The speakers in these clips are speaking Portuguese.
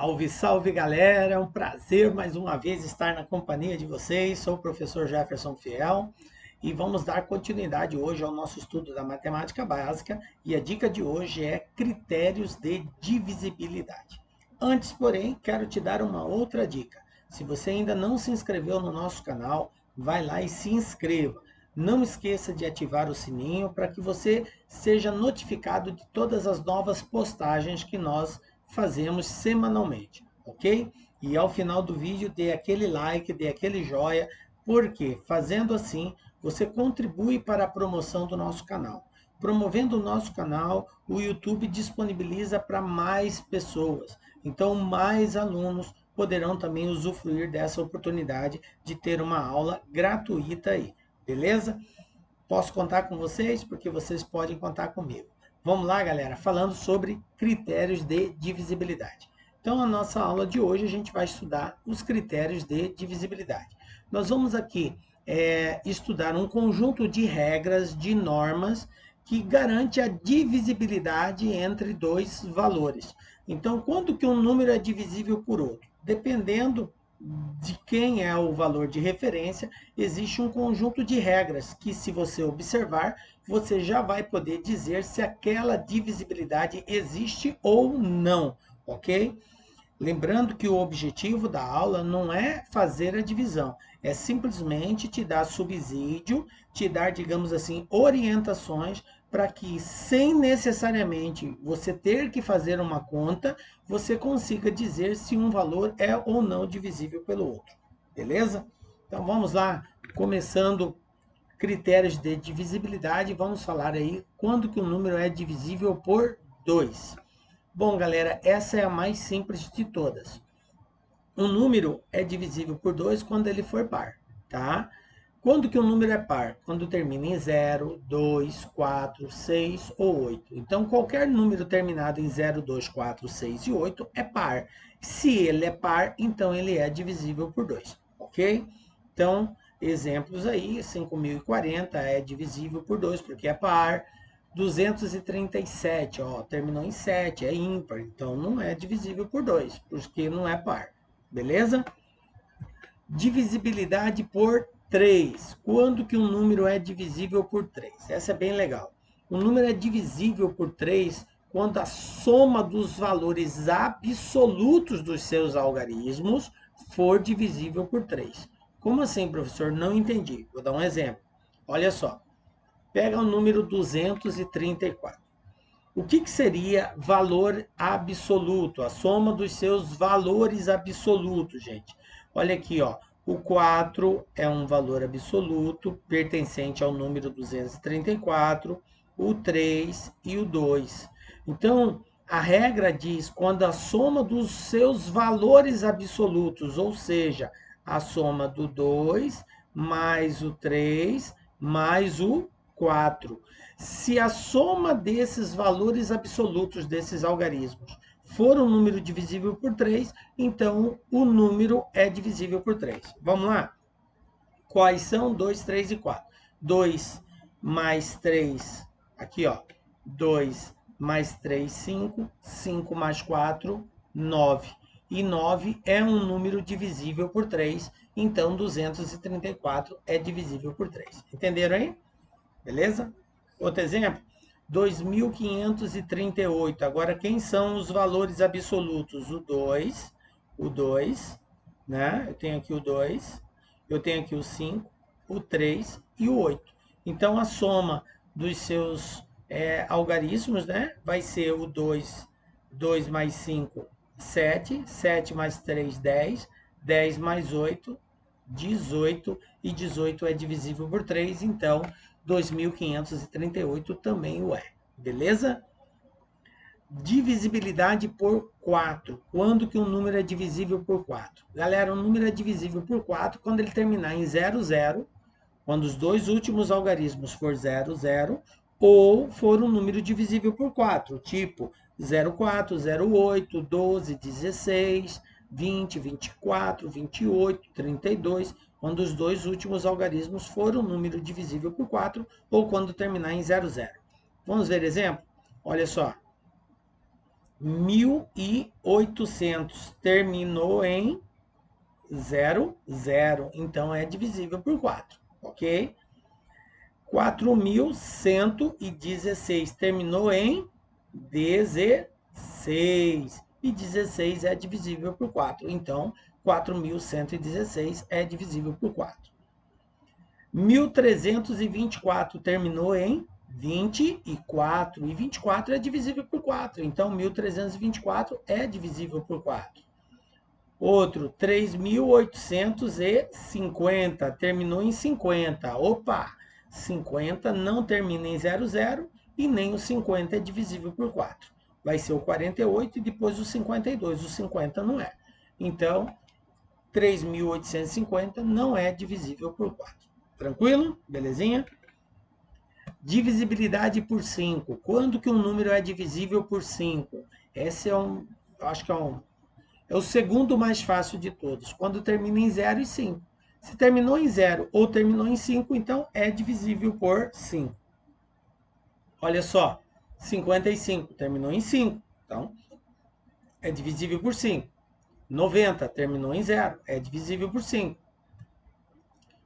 Salve, salve galera! É um prazer mais uma vez estar na companhia de vocês. Sou o professor Jefferson Fiel e vamos dar continuidade hoje ao nosso estudo da matemática básica. E a dica de hoje é critérios de divisibilidade. Antes, porém, quero te dar uma outra dica. Se você ainda não se inscreveu no nosso canal, vai lá e se inscreva. Não esqueça de ativar o sininho para que você seja notificado de todas as novas postagens que nós fazemos semanalmente, ok? E ao final do vídeo dê aquele like, dê aquele joia, porque fazendo assim você contribui para a promoção do nosso canal. Promovendo o nosso canal, o YouTube disponibiliza para mais pessoas. Então, mais alunos poderão também usufruir dessa oportunidade de ter uma aula gratuita aí, beleza? Posso contar com vocês? Porque vocês podem contar comigo. Vamos lá, galera, falando sobre critérios de divisibilidade. Então, a nossa aula de hoje, a gente vai estudar os critérios de divisibilidade. Nós vamos aqui estudar um conjunto de regras, de normas, que garante a divisibilidade entre dois valores. Então, quando que um número é divisível por outro? Dependendo de quem é o valor de referência, existe um conjunto de regras que, se você observar, você já vai poder dizer se aquela divisibilidade existe ou não, ok? Lembrando que o objetivo da aula não é fazer a divisão, é simplesmente te dar subsídio, te dar, digamos assim, orientações para que, sem necessariamente você ter que fazer uma conta, você consiga dizer se um valor é ou não divisível pelo outro. Beleza? Então vamos lá, começando critérios de divisibilidade, vamos falar aí quando que um número é divisível por 2. Bom, galera, essa é a mais simples de todas. Um número é divisível por 2 quando ele for par, tá? Quando que um número é par? Quando termina em 0, 2, 4, 6 ou 8. Então, qualquer número terminado em 0, 2, 4, 6 e 8 é par. Se ele é par, então ele é divisível por 2, ok? Então, exemplos aí, 5.040 é divisível por 2 porque é par. 237, ó, terminou em 7, é ímpar, então não é divisível por 2, porque não é par. Beleza? Divisibilidade por 3. Quando que um número é divisível por 3? Essa é bem legal. O número é divisível por 3 quando a soma dos valores absolutos dos seus algarismos for divisível por 3. Como assim, professor? Não entendi. Vou dar um exemplo. Olha só. Pega o número 234. O que seria valor absoluto? A soma dos seus valores absolutos, gente. Olha aqui, ó. O 4 é um valor absoluto pertencente ao número 234, o 3 e o 2. Então, a regra diz quando a soma dos seus valores absolutos, ou seja, a soma do 2 mais o 3 mais o 4. Se a soma desses valores absolutos desses algarismos for um número divisível por 3, então o número é divisível por 3. Vamos lá? Quais são 2, 3 e 4? 2 mais 3, aqui ó, 2 mais 3, 5, 5 mais 4, 9. E 9 é um número divisível por 3, então 234 é divisível por 3. Entenderam aí? Beleza? Outro exemplo, 2.538. Agora, quem são os valores absolutos? O 2, né? Eu tenho aqui o 2, eu tenho aqui o 5, o 3 e o 8. Então, a soma dos seus algarismos, né? Vai ser o 2, 2 mais 5, 7, 7 mais 3, 10, 10 mais 8, 18, e 18 é divisível por 3, então 2.538 também o é. Beleza? Divisibilidade por 4. Quando que um número é divisível por 4? Galera, um número é divisível por 4 quando ele terminar em 0, 0, quando os dois últimos algarismos for 0, 0, ou for um número divisível por 4, tipo 04, 08, 12, 16, 20, 24, 28, 32, quando os dois últimos algarismos forem um número divisível por 4, ou quando terminar em 00. Vamos ver exemplo? Olha só. 1.800 terminou em 00, então é divisível por 4, ok? 4.116 terminou em 16 e 16 é divisível por 4, então 4.116 é divisível por 4. 1.324 terminou em 24 e 24 é divisível por 4, então 1.324 é divisível por 4. Outro, 3.850 terminou em 50. Opa, 50 não termina em 00 e nem o 50 é divisível por 4. Vai ser o 48 e depois o 52. O 50 não é. Então, 3.850 não é divisível por 4. Tranquilo? Belezinha? Divisibilidade por 5. Quando que um número é divisível por 5? Esse é acho que é o segundo mais fácil de todos, quando termina em 0 e 5. Se terminou em 0 ou terminou em 5, então é divisível por 5. Olha só, 55 terminou em 5, então é divisível por 5. 90 terminou em 0, é divisível por 5.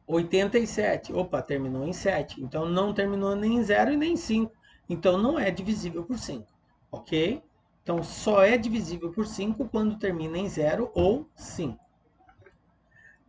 87, opa, terminou em 7, então não terminou nem em 0 e nem em 5, então não é divisível por 5, ok? Então só é divisível por 5 quando termina em 0 ou 5.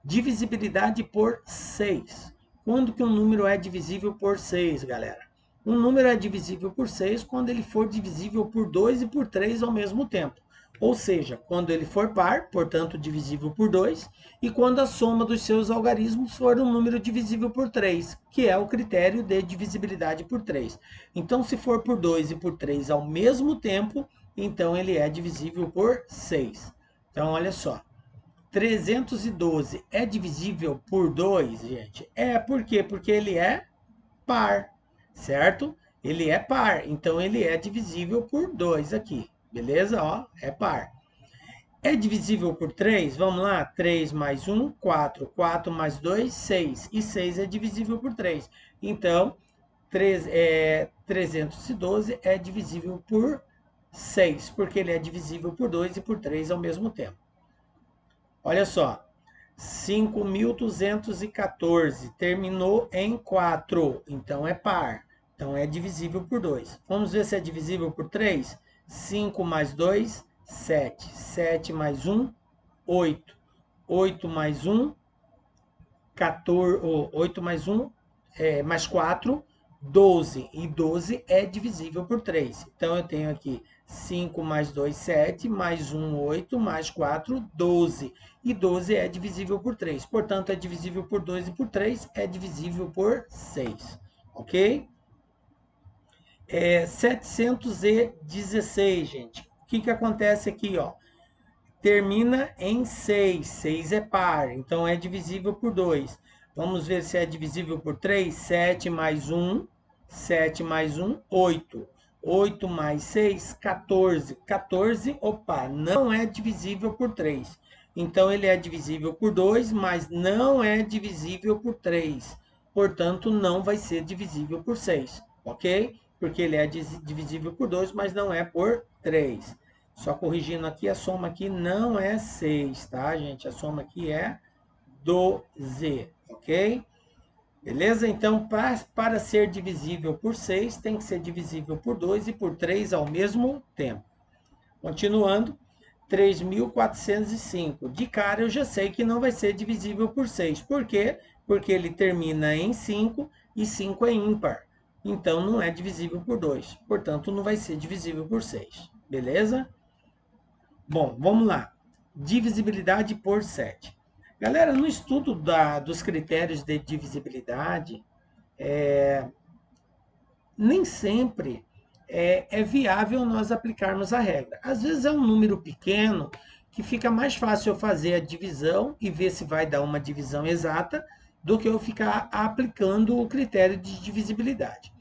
Divisibilidade por 6. Quando que um número é divisível por 6, galera? Um número é divisível por 6 quando ele for divisível por 2 e por 3 ao mesmo tempo. Ou seja, quando ele for par, portanto divisível por 2, e quando a soma dos seus algarismos for um número divisível por 3, que é o critério de divisibilidade por 3. Então, se for por 2 e por 3 ao mesmo tempo, então ele é divisível por 6. Então, olha só. 312 é divisível por 2, gente? Por quê? Porque ele é par, certo? Ele é par, então ele é divisível por 2 aqui, beleza? Ó, é par. É divisível por 3? Vamos lá? 3 mais 1, 4. 4 mais 2, 6. E 6 é divisível por 3. Então, 312 é divisível por 6, porque ele é divisível por 2 e por 3 ao mesmo tempo. Olha só, 5.214 terminou em 4, então é par. Então é divisível por 2. Vamos ver se é divisível por 3? 5 mais 2, 7. 7 mais 1, 8. 8 mais 1, 14. 8 mais 1, mais 4, 12. E 12 é divisível por 3. Então eu tenho aqui 5 mais 2, 7, mais 1, 8, mais 4, 12. E 12 é divisível por 3. Portanto, é divisível por 2 e por 3 é divisível por 6. Ok? 716, gente. O que acontece aqui, ó? Termina em 6. 6 é par, então é divisível por 2. Vamos ver se é divisível por 3. 7 mais 1, 7 mais 1, 8. 8 mais 6, 14. 14, opa, não é divisível por 3. Então ele é divisível por 2, mas não é divisível por 3. Portanto, não vai ser divisível por 6, ok? Porque ele é divisível por 2, mas não é por 3. Só corrigindo aqui, a soma aqui não é 6, tá, gente? A soma aqui é 12, ok? Beleza? Então, para ser divisível por 6, tem que ser divisível por 2 e por 3 ao mesmo tempo. Continuando, 3.405. De cara, eu já sei que não vai ser divisível por 6. Por quê? Porque ele termina em 5 e 5 é ímpar. Então, não é divisível por 2. Portanto, não vai ser divisível por 6. Beleza? Bom, vamos lá. Divisibilidade por 7. Galera, no estudo dos critérios de divisibilidade, nem sempre é viável nós aplicarmos a regra. Às vezes é um número pequeno que fica mais fácil eu fazer a divisão e ver se vai dar uma divisão exata do que eu ficar aplicando o critério de divisibilidade.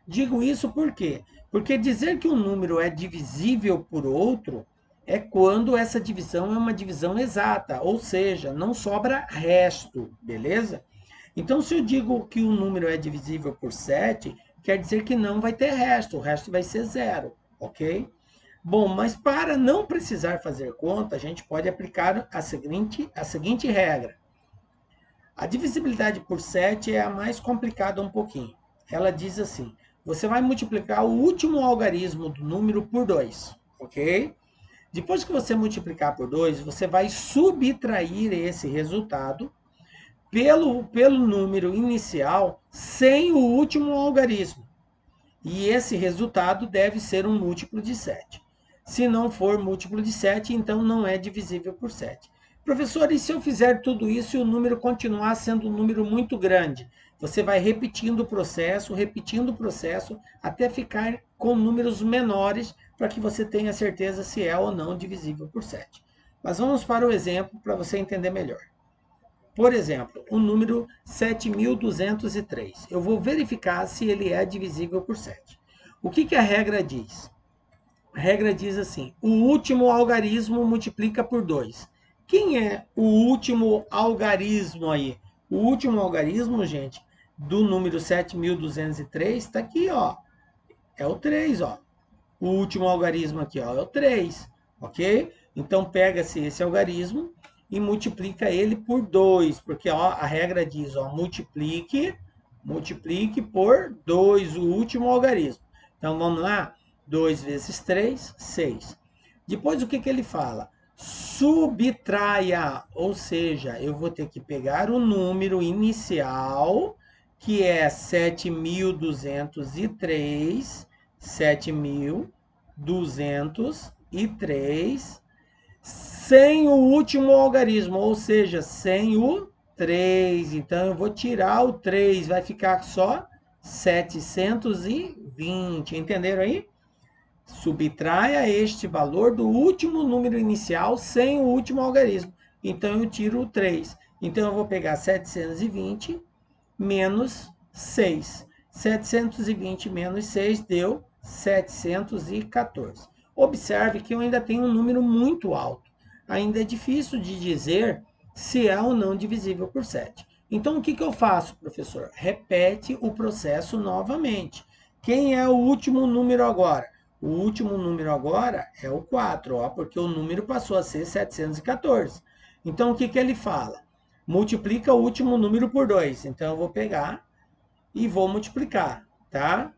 Digo isso por quê? Porque dizer que um número é divisível por outro é quando essa divisão é uma divisão exata, ou seja, não sobra resto, beleza? Então, se eu digo que um número é divisível por 7, quer dizer que não vai ter resto, o resto vai ser zero, ok? Bom, mas para não precisar fazer conta, a gente pode aplicar a seguinte regra. A divisibilidade por 7 é a mais complicada um pouquinho. Ela diz assim: você vai multiplicar o último algarismo do número por 2, ok? Depois que você multiplicar por 2, você vai subtrair esse resultado pelo número inicial sem o último algarismo. E esse resultado deve ser um múltiplo de 7. Se não for múltiplo de 7, então não é divisível por 7. Professor, e se eu fizer tudo isso e o número continuar sendo um número muito grande? Você vai repetindo o processo, até ficar com números menores para que você tenha certeza se é ou não divisível por 7. Mas vamos para o exemplo para você entender melhor. Por exemplo, o número 7.203. Eu vou verificar se ele é divisível por 7. O que a regra diz? A regra diz assim: o último algarismo multiplica por 2. Quem é o último algarismo aí? O último algarismo, gente, do número 7.203 está aqui, ó. É o 3, ó. O último algarismo aqui, ó, é o 3, ok? Então, pega-se esse algarismo e multiplica ele por 2, porque ó, a regra diz, ó, multiplique por 2 o último algarismo. Então, vamos lá? 2 vezes 3, 6. Depois, o que ele fala? Subtraia, ou seja, eu vou ter que pegar o número inicial, que é 7.203, 7.203, sem o último algarismo, ou seja, sem o 3. Então, eu vou tirar o 3, vai ficar só 720. Entenderam aí? Subtraia este valor do último número inicial sem o último algarismo. Então, eu tiro o 3. Então, eu vou pegar 720 menos 6. 720 menos 6 deu 714. Observe que eu ainda tenho um número muito alto. Ainda é difícil de dizer se é ou não divisível por 7. Então, o que eu faço, professor? Repete o processo novamente. Quem é o último número agora? O último número agora é o 4, ó, porque o número passou a ser 714. Então, o que ele fala? Multiplica o último número por 2. Então, eu vou pegar e vou multiplicar, tá?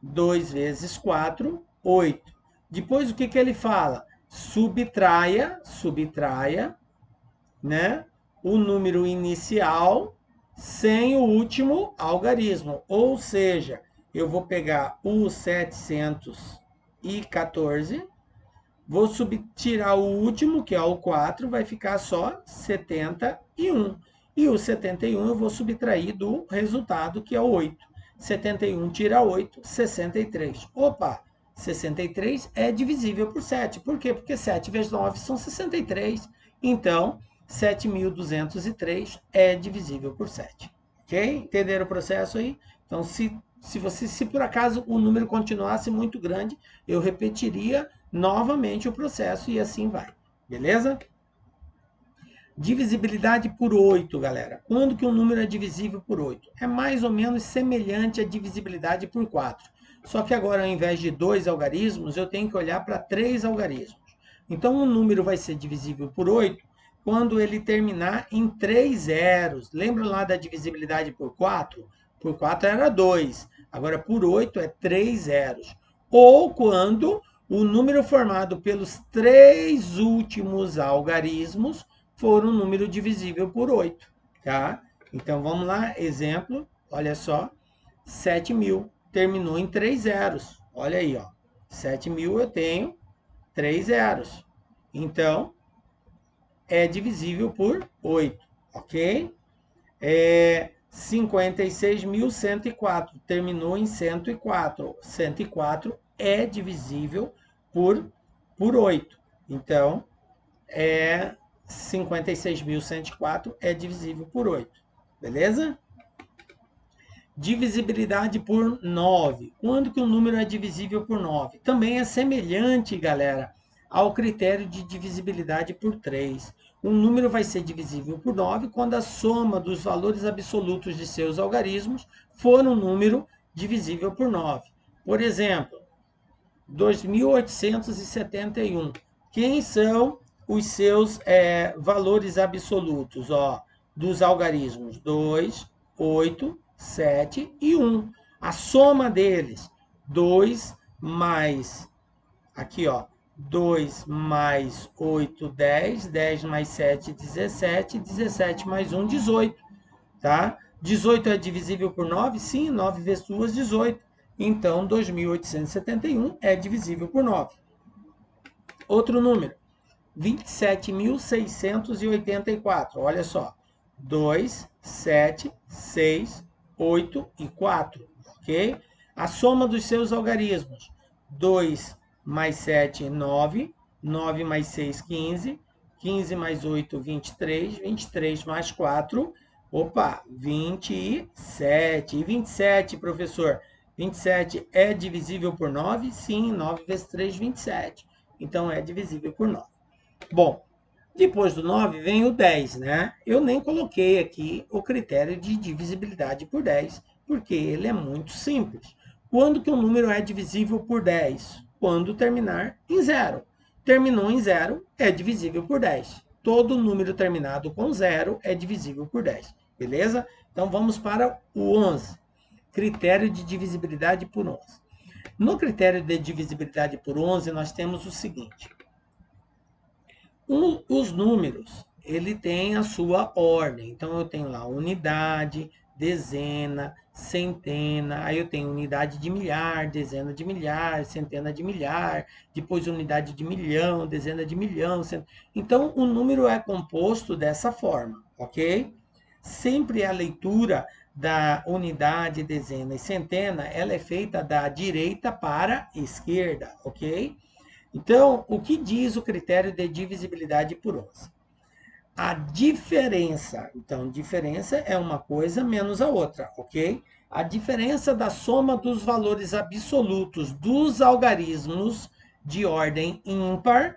2 vezes 4, 8. Depois, o que ele fala? Subtraia, né? O número inicial sem o último algarismo. Ou seja, eu vou pegar o 714, vou tirar o último, que é o 4, vai ficar só 71. E o 71 eu vou subtrair do resultado, que é o 8. 71 tira 8, 63. Opa, 63 é divisível por 7. Por quê? Porque 7 vezes 9 são 63. Então, 7.203 é divisível por 7. Ok? Entenderam o processo aí? Então, se por acaso o número continuasse muito grande, eu repetiria novamente o processo e assim vai. Beleza? Divisibilidade por 8, galera. Quando que um número é divisível por 8? É mais ou menos semelhante à divisibilidade por 4. Só que agora, ao invés de 2 algarismos, eu tenho que olhar para 3 algarismos. Então, um número vai ser divisível por 8 quando ele terminar em 3 zeros. Lembra lá da divisibilidade por 4? Por 4 era 2. Agora, por 8 é 3 zeros. Ou quando o número formado pelos 3 últimos algarismos for um número divisível por 8, tá? Então, vamos lá, exemplo, olha só, 7.000 terminou em 3 zeros, olha aí, ó, 7.000 eu tenho 3 zeros, então, é divisível por 8, ok? 56.104 terminou em 104, 104 é divisível por 8, então, 56.104 é divisível por 8. Beleza? Divisibilidade por 9. Quando que o número é divisível por 9? Também é semelhante, galera, ao critério de divisibilidade por 3. Um número vai ser divisível por 9 quando a soma dos valores absolutos de seus algarismos for um número divisível por 9. Por exemplo, 2.871. Quem são os seus valores absolutos, ó, dos algarismos? 2, 8, 7 e 1. A soma deles, 2 mais, aqui ó, 2 mais 8, 10, 10 mais 7, 17, 17 mais 1, 18, tá? 18 é divisível por 9? Sim, 9 vezes 2, 18. Então, 2.871 é divisível por 9. Outro número, 27.684. Olha só, 2, 7, 6, 8 e 4, ok? A soma dos seus algarismos, 2 mais 7, 9, 9 mais 6, 15, 15 mais 8, 23, 23 mais 4, opa, 27. E 27, professor, 27 é divisível por 9? Sim, 9 vezes 3, 27. Então, é divisível por 9. Bom, depois do 9 vem o 10, né? Eu nem coloquei aqui o critério de divisibilidade por 10, porque ele é muito simples. Quando que um número é divisível por 10? Quando terminar em 0. Terminou em 0, é divisível por 10. Todo número terminado com 0 é divisível por 10. Beleza? Então vamos para o 11. Critério de divisibilidade por 11. No critério de divisibilidade por 11, nós temos o seguinte. Os números, ele tem a sua ordem. Então, eu tenho lá unidade, dezena, centena, aí eu tenho unidade de milhar, dezena de milhar, centena de milhar, depois unidade de milhão, dezena de milhão. Então, o número é composto dessa forma, ok? Sempre a leitura da unidade, dezena e centena, ela é feita da direita para a esquerda, ok? Então, o que diz o critério de divisibilidade por 11? A diferença, então, diferença é uma coisa menos a outra, ok? A diferença da soma dos valores absolutos dos algarismos de ordem ímpar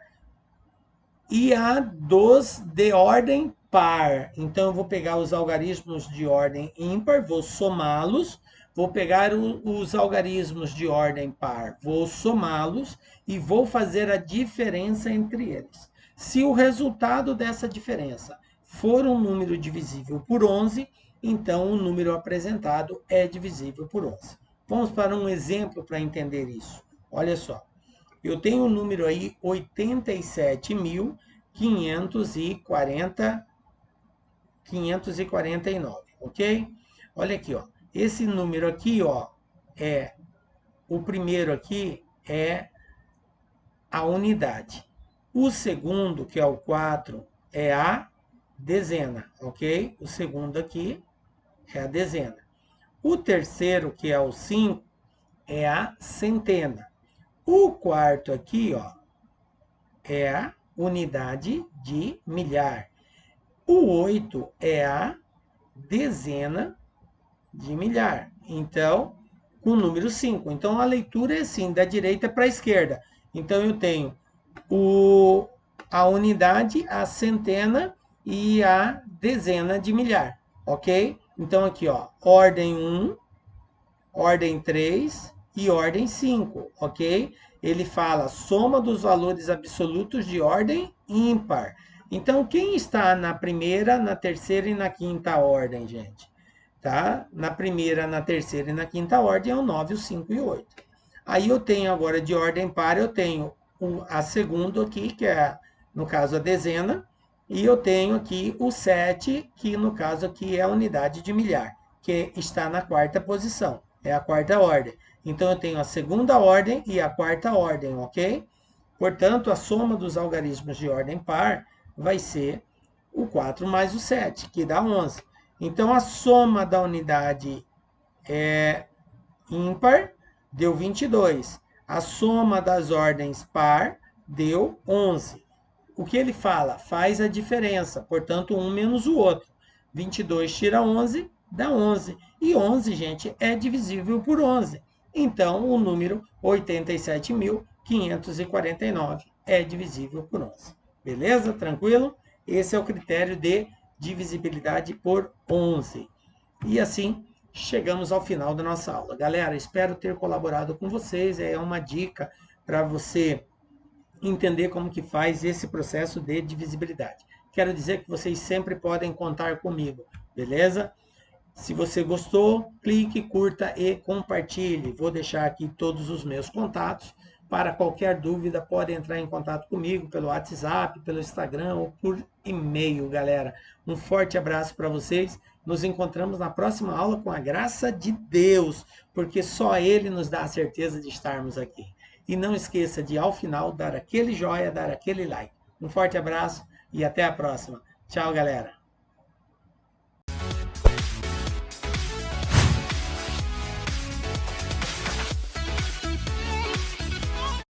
e a dos de ordem par. Então, eu vou pegar os algarismos de ordem ímpar, vou somá-los, vou pegar os algarismos de ordem par, vou somá-los e vou fazer a diferença entre eles. Se o resultado dessa diferença for um número divisível por 11, então o número apresentado é divisível por 11. Vamos para um exemplo para entender isso. Olha só. Eu tenho um número aí, 87.549, ok? Olha aqui, ó. Esse número aqui, ó, o primeiro aqui é a unidade. O segundo, que é o 4, é a dezena, ok? O segundo aqui é a dezena. O terceiro, que é o 5, é a centena. O quarto aqui, ó, é a unidade de milhar. O 8 é a dezena de milhar. Então, o número 5. Então, a leitura é assim, da direita para a esquerda. Então, eu tenho a unidade, a centena e a dezena de milhar. Ok? Então, aqui, ó, ordem 1, ordem 3 e ordem 5, ok? Ele fala soma dos valores absolutos de ordem ímpar. Então, quem está na primeira, na terceira e na quinta ordem, gente? Tá? Na primeira, na terceira e na quinta ordem é o 9, o 5 e o 8. Aí eu tenho agora de ordem par, eu tenho a segunda aqui, que é, no caso, a dezena, e eu tenho aqui o 7, que no caso aqui é a unidade de milhar, que está na quarta posição, é a quarta ordem. Então, eu tenho a segunda ordem e a quarta ordem, ok? Portanto, a soma dos algarismos de ordem par vai ser o 4 mais o 7, que dá 11. Então, a soma da unidade ímpar deu 22. A soma das ordens par deu 11. O que ele fala? Faz a diferença, portanto, um menos o outro. 22 tira 11, dá 11. E 11, gente, é divisível por 11. Então, o número 87.549 é divisível por 11. Beleza? Tranquilo? Esse é o critério de divisibilidade por 11. E assim, chegamos ao final da nossa aula. Galera, espero ter colaborado com vocês. É uma dica para você entender como que faz esse processo de divisibilidade. Quero dizer que vocês sempre podem contar comigo, beleza? Se você gostou, clique, curta e compartilhe. Vou deixar aqui todos os meus contatos. Para qualquer dúvida, pode entrar em contato comigo pelo WhatsApp, pelo Instagram ou por e-mail, galera. Um forte abraço para vocês. Nos encontramos na próxima aula com a graça de Deus, porque só Ele nos dá a certeza de estarmos aqui. E não esqueça de, ao final, dar aquele joinha, dar aquele like. Um forte abraço e até a próxima. Tchau, galera.